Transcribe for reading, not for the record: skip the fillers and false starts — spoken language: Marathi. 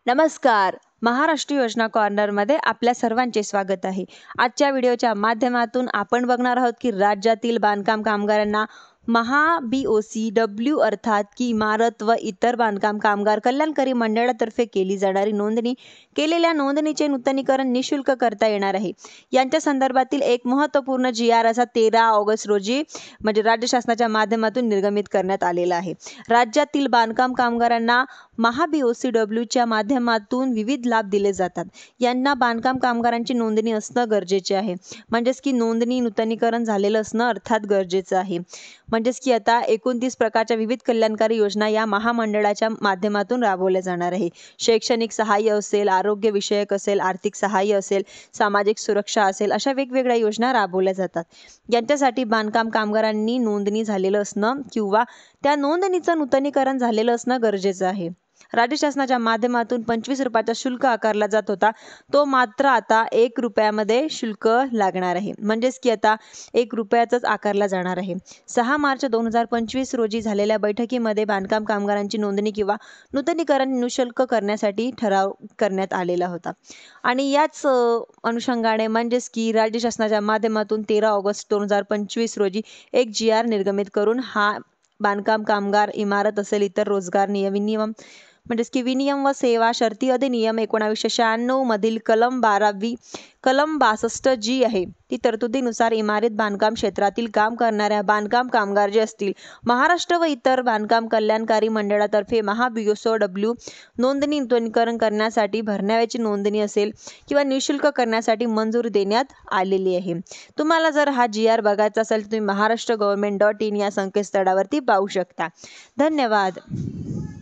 नमस्कार. महाराष्ट्र योजना कॉर्नरमध्ये आपल्या सर्वांचे स्वागत आहे. आजच्या व्हिडिओच्या माध्यमातून आपण बघणार आहोत की राज्यातील बांधकाम कामगारांना महा-BOCW अर्थात की इमारत व इतर बांधकाम कामगार कल्याणकारी मंडळातर्फे केली जाणारी नोंदणी केलेल्या नोंदणीचे नूतनीकरण निशुल्क करता येणार आहे. यांच्या संदर्भातील एक महत्त्वपूर्ण GR असा 13 ऑगस्ट रोजी म्हणजे राज्य शासनाच्या माध्यमातून निर्गमित करण्यात आलेला आहे. राज्यातील बांधकाम कामगारांना महा-BOCWच्या माध्यमातून विविध लाभ दिले जातात. यांना बांधकाम कामगारांची नोंदणी असणं गरजेचे आहे. म्हणजेच की नोंदणी नूतनीकरण झालेलं असणं अर्थात गरजेचं आहे. म्हणजेच की आता 29 प्रकारच्या विविध कल्याणकारी योजना या महामंडळाच्या माध्यमातून राबवल्या जाणार आहे. शैक्षणिक सहाय्य असेल, आरोग्य विषयक असेल, आर्थिक सहाय्य असेल, सामाजिक सुरक्षा असेल, अशा वेगवेगळ्या योजना राबवल्या जातात. यांच्यासाठी बांधकाम कामगारांनी नोंदणी झालेलं असणं किंवा त्या नोंदणीचं नूतनीकरण झालेलं असणं गरजेचं आहे. राज्य शासनाच्या माध्यमातून 25 रुपयाचा शुल्क आकारला जात होता, तो मात्र आता 1 रुपयामध्ये शुल्क लागणार आहे. म्हणजेच की आता 1 रुपयाचाच आकारला जाणार आहे. 6 मार्च 2025 रोजी झालेल्या बैठकीमध्ये बांधकाम कामगारांची नोंदणी किंवा नूतनीकरण निःशुल्क करण्यासाठी ठराव करण्यात आलेला होता. आणि याच अनुषंगाने म्हणजेच की राज्य शासनाच्या माध्यमातून 13 ऑगस्ट 2025 रोजी एक GR निर्गमित करून हा बांधकाम कामगार इमारत असेल इतर रोजगार विनियम म्हणजेच की विनियम व सेवा शर्ती अधिनियम 1996 मधील कलम 62G आहे ती तरतुदीनुसार इमारत बांधकाम क्षेत्रातील काम करणाऱ्या बांधकाम कामगार जे असतील महाराष्ट्र व इतर बांधकाम कल्याणकारी मंडळातर्फे महा-BOCW नोंदणी नूतनीकरण करण्यासाठी भरण्याची नोंदणी असेल किंवा निःशुल्क करण्यासाठी मंजुरी देण्यात आलेली आहे. तुम्हाला जर हा GR बघायचा असेल तर तुम्ही महाराष्ट्र government.in या संकेतस्थळावरती पाहू शकता. धन्यवाद.